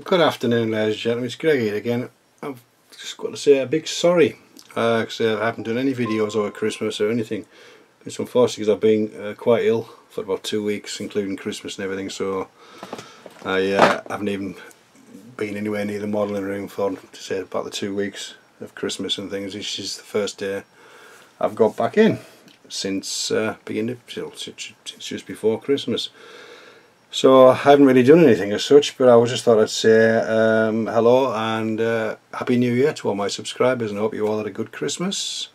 Good afternoon, ladies and gentlemen, it's Greg here again. I've just got to say a big sorry because I haven't done any videos over Christmas or anything. It's unfortunate because I've been quite ill for about 2 weeks, including Christmas and everything, so I haven't even been anywhere near the modelling room for, to say, about the 2 weeks of Christmas and things. This is the first day I've got back in since just before Christmas. So I haven't really done anything as such, but I just thought I'd say hello and Happy New Year to all my subscribers, and I hope you all had a good Christmas.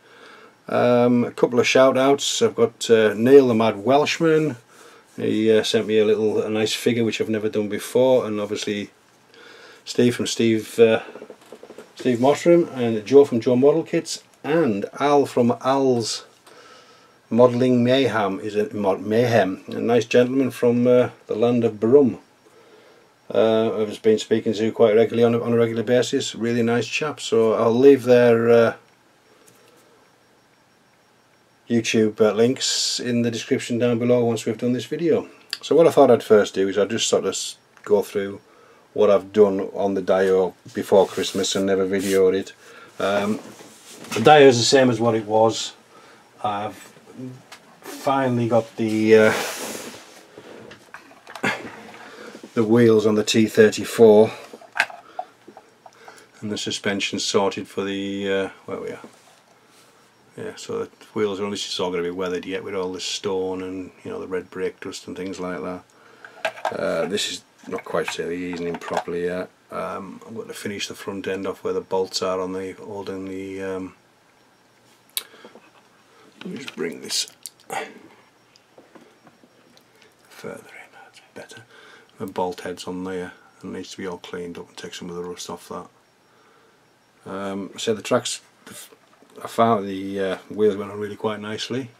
A couple of shout outs. I've got Neil the Mad Welshman. He sent me a nice figure which I've never done before, and obviously Steve from Steve Mottram, and Joe from Joe Model Kits, and Al from Al's Modelling Mayhem, a nice gentleman from the land of Brum. I've been speaking to quite regularly on a regular basis. Really nice chap. So I'll leave their YouTube links in the description down below once we've done this video. So what I thought I'd first do is I'd just sort of go through what I've done on the Dio before Christmas and never videoed it. The Dio is the same as what it was. I've finally got the wheels on the T34 and the suspension sorted for the where we are. Yeah, so the wheels are only just all going to be weathered yet with all this stone and, you know, the red brake dust and things like that. This is not quite easing in properly yet. I'm going to finish the front end off where the bolts are on the holding the let me just bring this further in, that's better. The bolt head's on there and needs to be all cleaned up and take some of the rust off that. So the tracks, I found the wheels went on really quite nicely.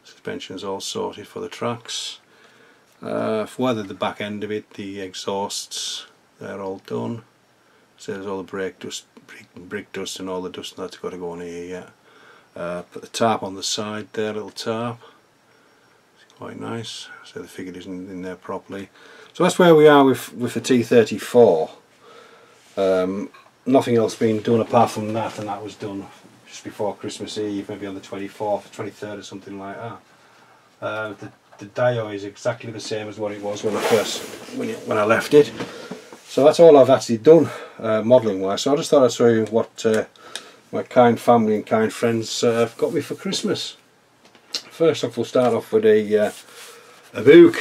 Suspension's all sorted for the tracks. I've weathered the back end of it, the exhausts, they're all done. So there's all the brake dust, brick dust and all the dust that's got to go on here yet. Put the tarp on the side there, little tarp. It's quite nice. So the figure isn't in there properly. So that's where we are with the T34. Nothing else being done apart from that, and that was done just before Christmas Eve, maybe on the 24th, 23rd or something like that. The Dio is exactly the same as what it was when I left it. So that's all I've actually done modelling wise. So I just thought I'd show you what my kind family and kind friends have got me for Christmas. First off, we'll start off with a book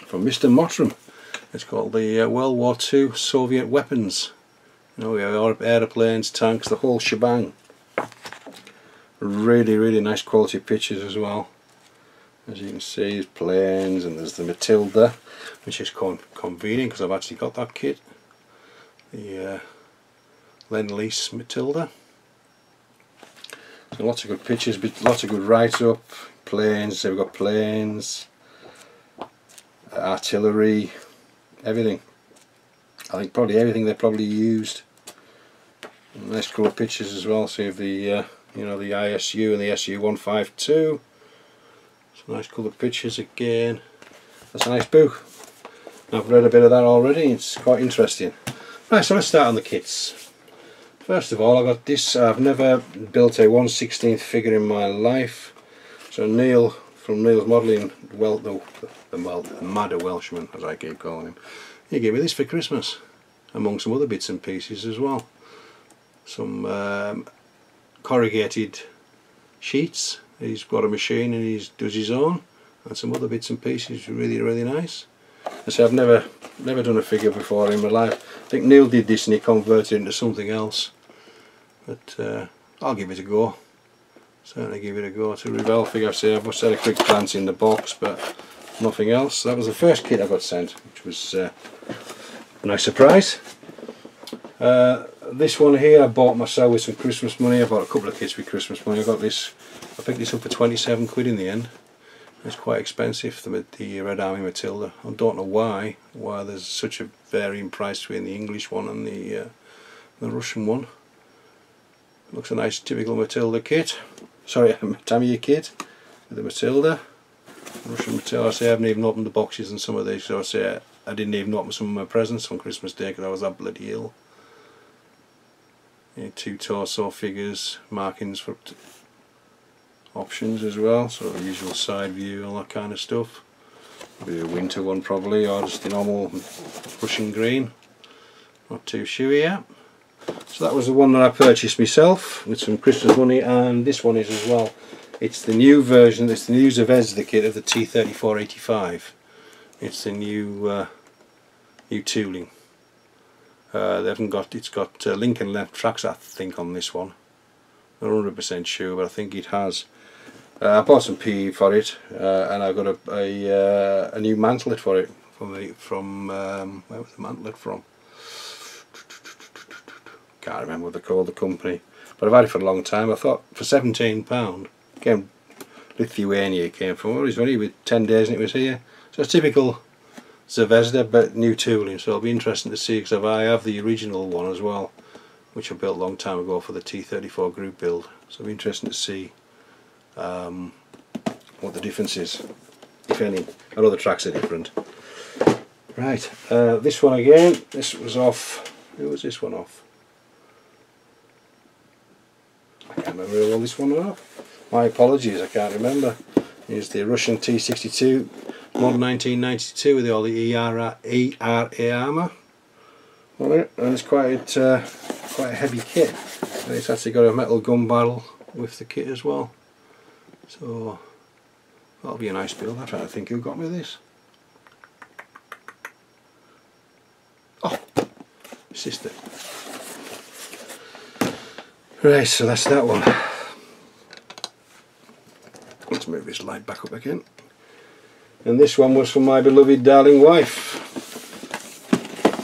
from Mr. Mottram. It's called the World War II Soviet Weapons. You know, we have aeroplanes, tanks, the whole shebang. Really nice quality pictures as well. As you can see, there's planes and there's the Matilda, which is convenient because I've actually got that kit. The Lend-Lease Matilda. So lots of good pictures, but lots of good write-up. Planes, so we've got planes, artillery, everything. I think probably everything they probably used. Nice cool pictures as well. So you have the you know, the ISU and the SU-152. Some nice coloured pictures again. That's a nice book. I've read a bit of that already. It's quite interesting. Right, so let's start on the kits. First of all, I got this. I've never built a 1/16th figure in my life. So Neil from Neil's Modelling, the Mad Welshman, as I keep calling him, he gave me this for Christmas, among some other bits and pieces as well. Some corrugated sheets. He's got a machine and he does his own, and some other bits and pieces. Really nice. I say I've never done a figure before in my life. I think Neil did this and he converted it into something else, but I'll give it a go. Certainly give it a go. To Revel figure, I've just had a quick glance in the box, but nothing else. That was the first kit I got sent, which was a nice surprise. This one here I bought myself with some Christmas money. I bought a couple of kits with Christmas money. I picked this up for 27 quid in the end. It's quite expensive, the Red Army Matilda. I don't know why there's such a varying price between the English one and the Russian one. It looks a nice typical Matilda kit. Sorry, Tamiya kit with the Matilda. Russian Matilda. I say I haven't even opened the boxes on some of these, so I say I didn't even open some of my presents on Christmas Day because I was that bloody ill. Yeah, 2 torso figures, markings for options as well, so the usual side view, all that kind of stuff. Maybe a winter one probably, or just the normal Russian green. Not too shoey yet. So that was the one that I purchased myself with some Christmas money, and this one is as well. It's the new version, it's the new Zvezda kit of the T3485. It's the new tooling. They haven't got, it's got link and left tracks I think on this one. Not 100% sure, but I think it has. I bought some PE for it, and I got a new mantlet for it from where was the mantlet from? Can't remember what they called the company, but I've had it for a long time. I thought for £17, again, Lithuania it came from. It was only with 10 days and it was here. So it's typical Zvezda, but new tooling. So it'll be interesting to see, because I have the original one as well, which I built a long time ago for the T34 group build. So it'll be interesting to see what the difference is, if any. I know the tracks are different. Right, this one again, this was off, who was this one off? I can't remember who all this one was off. My apologies, I can't remember. Here's the Russian T62, model 1992 with all the ERA armour on it, and it's quite a heavy kit. And it's actually got a metal gun barrel with the kit as well. So that'll be a nice build. I'm trying to think who got me this. Oh, sister. Right, so that's that one. Let's move this light back up again. And this one was from my beloved darling wife.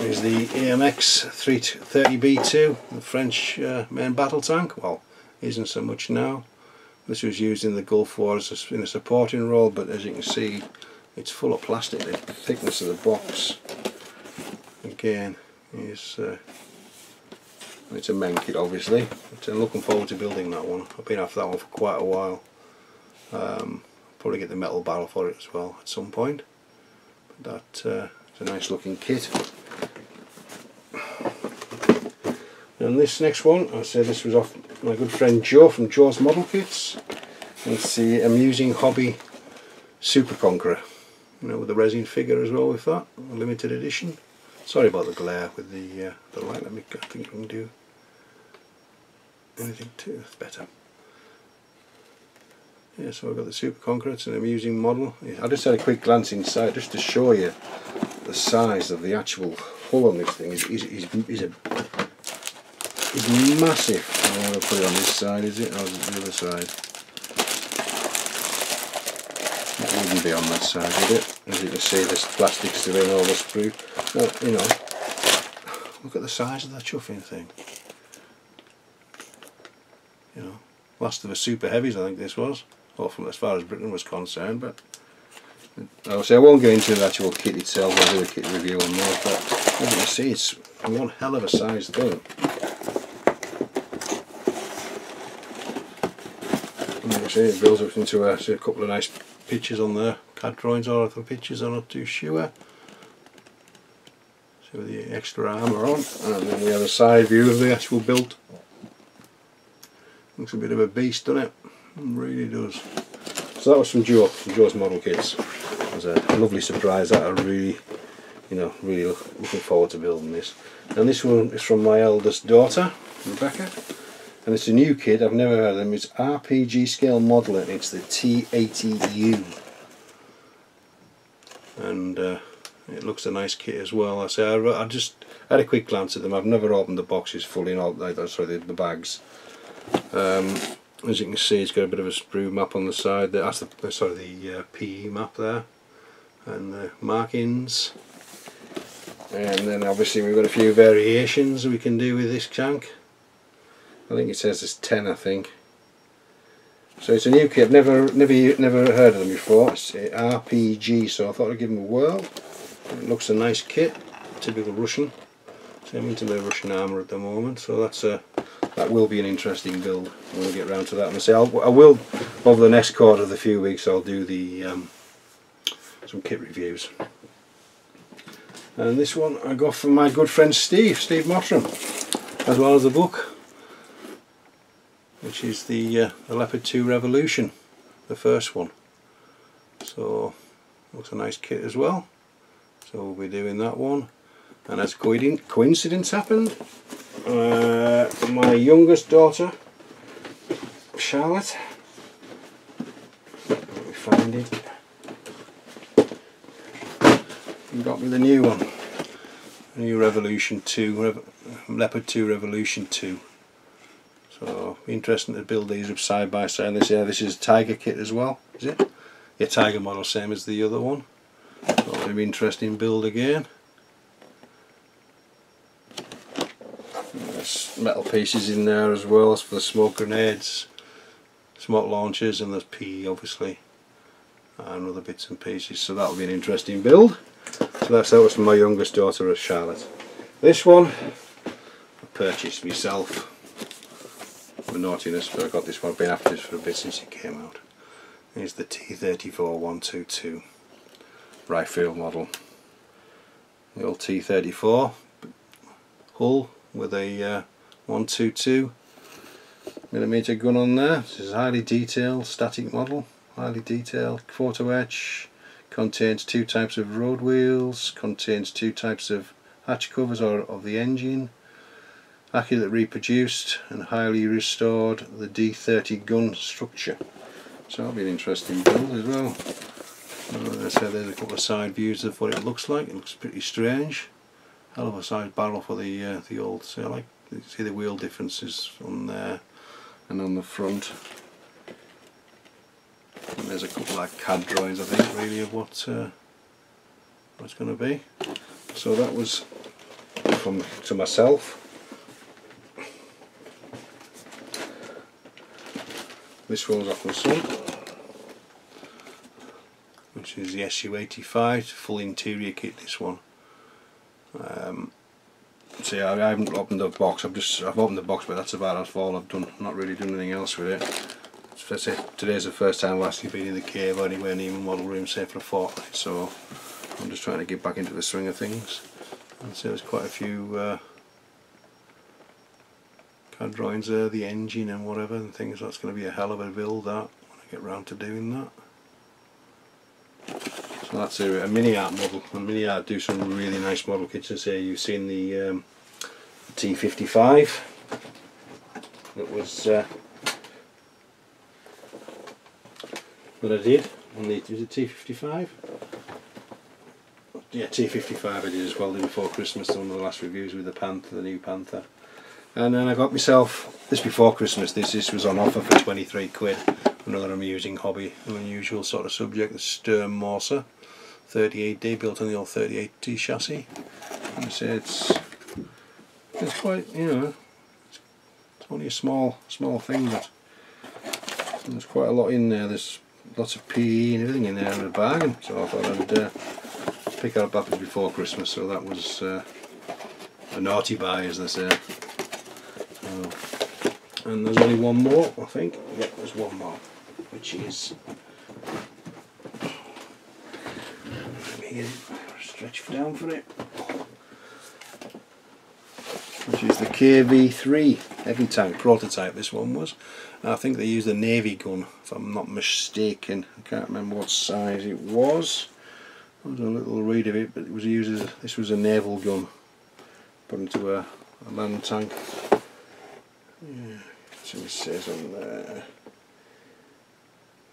Here's the AMX 330B2, the French main battle tank. Well, isn't so much now. This was used in the Gulf War as in a supporting role, but as you can see, it's full of plastic. The thickness of the box, again, is it's a main kit, obviously. But I'm looking forward to building that one. I've been after that one for quite a while. Probably get the metal barrel for it as well at some point. But that is a nice looking kit. And this next one, I said this was off my good friend Joe from Joe's Model Kits. It's the Amusing Hobby Super Conqueror, you know, with the resin figure as well with that, a limited edition. Sorry about the glare with the light. I think we can do anything too. That's better. Yeah, so I've got the Super Conqueror. It's an amusing model. I just had a quick glance inside just to show you the size of the actual hull on this thing. It's massive. I'm going to put it on this side, is it? Or is it the other side? It wouldn't be on that side, would it? As you can see, there's plastic still in all the sprue. Well, you know, look at the size of that chuffing thing. You know, last of the super heavies, I think this was, or from as far as Britain was concerned. But obviously, I won't go into the actual kit itself. I'll do a kit review on those. But as you can see, it's one hell of a size thing. It builds up into a couple of nice pictures on there, CAD drawings or other pictures, I'm not too sure. So with the extra armour on, and then we have a side view of the actual build. Looks a bit of a beast, doesn't it? It really does. So that was from Joe, from Joe's Model Kits. It was a lovely surprise that I really, you know, really looking forward to building this. And this one is from my eldest daughter, Rebecca. And it's a new kit, I've never heard of them. It's RPG scale modeler, and it's the T80U. And it looks a nice kit as well. I say I just had a quick glance at them. I've never opened the boxes fully, sorry, the bags. As you can see, it's got a bit of a sprue map on the side. That's the PE map there, and the markings. And then obviously we've got a few variations we can do with this tank. I think it says there's 10, I think. So it's a new kit. I've never heard of them before. It's RPG, so I thought I'd give them a whirl. It looks a nice kit, typical Russian. So I'm into the Russian armour at the moment, so that will be an interesting build when we get round to that. And I say I will, over the next quarter of the few weeks, I'll do the some kit reviews. And this one I got from my good friend Steve Mottram, as well as the book, which is the Leopard 2 Revolution, the first one. So looks a nice kit as well. So we'll be doing that one. And as coincidence happened, my youngest daughter, Charlotte, let me find it, got me the new one, new Revolution 2, Leopard 2 Revolution 2. So interesting to build these up side by side. And this is Tiger kit as well, is it? Yeah, Tiger model, same as the other one. So it'll be interesting build again. There's metal pieces in there as well for the smoke grenades, smoke launchers, and there's PE obviously, and other bits and pieces. So that'll be an interesting build. So that was from my youngest daughter, Charlotte. This one I purchased myself for naughtiness, but I got this one. I've been after this for a bit since it came out. It's the T34-122 rifle model. The old T34 hull with a 122mm gun on there. This is a highly detailed static model, highly detailed photo etch. Contains 2 types of road wheels, contains 2 types of hatch covers of the engine, accurately reproduced and highly restored the D30 gun structure. So that'll be an interesting build as well. As I said, there's a couple of side views of what it looks like. It looks pretty strange. Hell of a side barrel for the old. So I like you see the wheel differences on there and on the front. And there's a couple of CAD drawings, I think, really of what it's going to be. So that was to myself. This one was off my son, which is the SU-85 full interior kit. This one. So yeah, I haven't opened the box. I've opened the box, but that's about all I've done. Not really done anything else with it. Today's the first time I've actually been in the cave or anywhere near my model room, say for a fortnight, so I'm just trying to get back into the swing of things. And so there's quite a few CAD drawings there, the engine and whatever and things. That's going to be a hell of a build, that, when I get round to doing that. So that's a mini art model, and mini art do some really nice model kits. As here you've seen the T55 that was that I did on the, was it T55? Yeah, T55 I did as well, before Christmas, one of the last reviews with the Panther, the new Panther. And then I got myself, this before Christmas, this was on offer for 23 quid, another amusing hobby, an unusual sort of subject, the Sturm Morser 38D, built on the old 38D chassis. And I say it's quite, you know, it's only a small thing, but there's quite a lot in there. There's lots of PE and everything in there in a bargain, so I thought I'd pick it up after before Christmas, so that was a naughty buy, as they say. And there's only one more, I think. Yep, there's one more, which is, let me get it, stretch down for it, which is the KV3 heavy tank prototype. This one was, I think they used a Navy gun, if I'm not mistaken. I can't remember what size it was. I was a little read of it, but it was used as this was a naval gun put into a land tank. Yeah, so it says on there,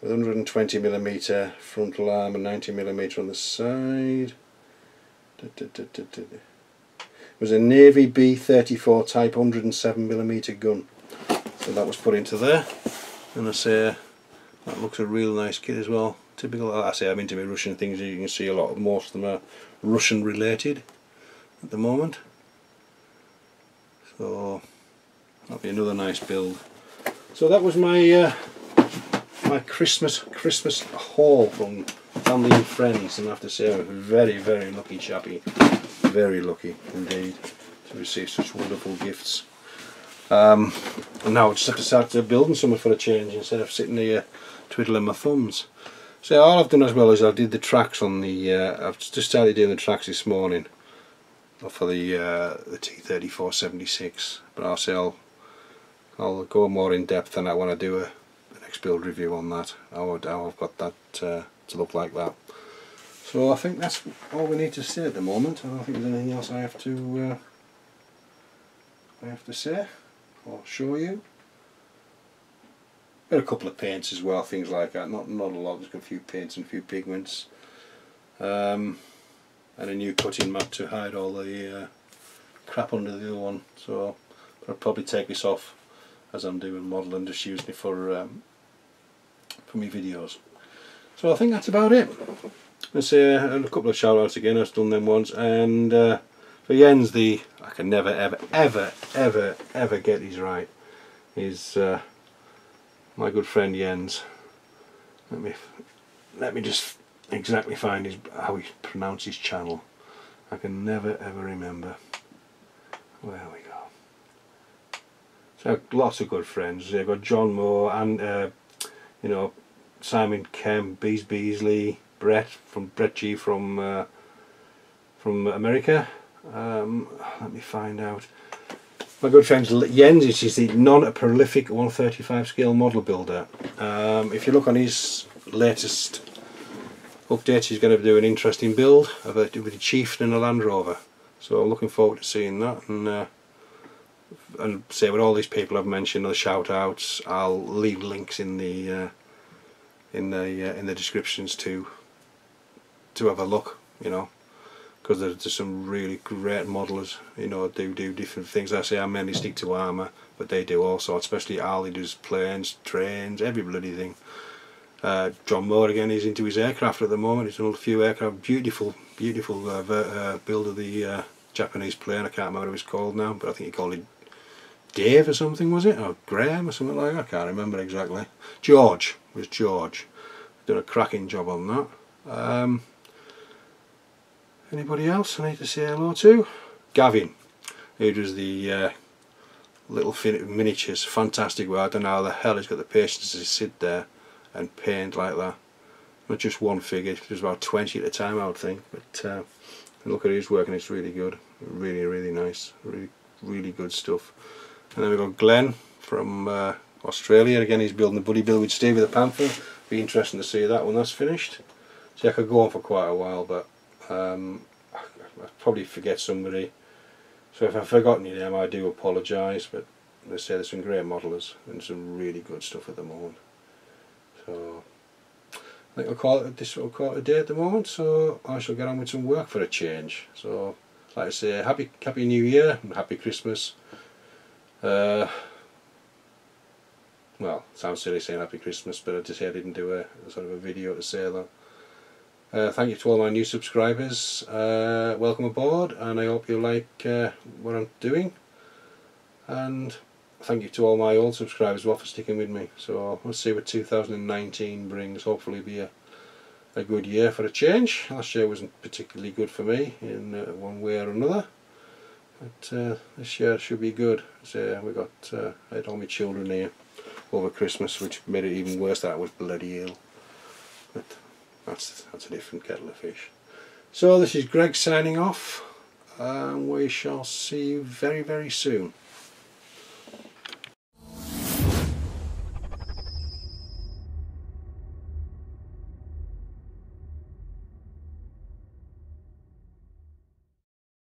with 120mm frontal arm and 90mm on the side. It was a Navy B34 type 107mm gun, so that was put into there. And I say that looks a real nice kit as well. Typical, I say I'm into my Russian things. You can see most of them are Russian related at the moment. So that'll be another nice build. So that was my my Christmas haul from family and friends, and I have to say I'm a very, very lucky chappie. Very lucky indeed to receive such wonderful gifts. And now I just have to start building something for a change instead of sitting here twiddling my thumbs. So all I've done as well is I did the tracks on the I've just started doing the tracks this morning. for the T3476, but I'll say I'll go more in depth on that when I do a next build review on that. How I've got that to look like that. So I think that's all we need to say at the moment. I don't think there's anything else I have to say or show you. Got a couple of paints as well, things like that. Not a lot. Just got a few paints and a few pigments, and a new cutting mat to hide all the crap under the other one. So I'll probably take this off as I'm doing model and just using it for my videos. So I think that's about it. Let's say a couple of shout outs again. I've done them once, and for Jens, I can never ever get these right. Is my good friend Jens. Let me just exactly find how he pronounced his channel. I can never ever remember. There we go. So lots of good friends. They've got John Moore and you know, Simon Kemp, Beasley, Brett G from America. Let me find out. My good friend Jens is the non-prolific 135 scale model builder. If you look on his latest updates, he's going to do an interesting build with a Chieftain and a Land Rover. So I'm looking forward to seeing that. And say with all these people I've mentioned, the shout outs, I'll leave links in the descriptions to have a look, you know, because there's some really great modelers, you know, do different things. I say I mainly stick to armour, but they do all sorts, especially Al. He does planes, trains, every bloody thing. John Moore again, he's into his aircraft at the moment. He's done a few aircraft, beautiful build of the Japanese plane. I can't remember what it was called now, but I think he called it Dave or something, was it? Or Graham or something like that? I can't remember exactly. George, it was George. Done a cracking job on that. Anybody else I need to say hello to? Gavin, who does the little miniatures. Fantastic work. I don't know how the hell he's got the patience to sit there and paint like that. Not just one figure, there's about 20 at a time, I would think. But look at his work, and it's really good. Really nice. Really good stuff. And then we've got Glenn from Australia. Again, he's building the buddy build with Steve with the Panther. Be interesting to see that when that's finished. See, I could go on for quite a while, but I'll probably forget somebody. So if I've forgotten your name, I do apologise. But let's say there's some great modelers and some really good stuff at the moment. So I think I'll call it this. We'll call it a day at the moment. So I shall get on with some work for a change. So like I say, happy New Year and happy Christmas. Well, sounds silly saying happy Christmas, but I just say I didn't do a sort of a video to say that. Thank you to all my new subscribers. Welcome aboard, and I hope you like what I'm doing. And thank you to all my old subscribers as well for sticking with me. So let's see what 2019 brings. Hopefully be a good year for a change. Last year wasn't particularly good for me in one way or another. But this year should be good. So we got I had all my children here over Christmas, which made it even worse that I was bloody ill. But that's a different kettle of fish. So this is Greg signing off, and we shall see you very soon.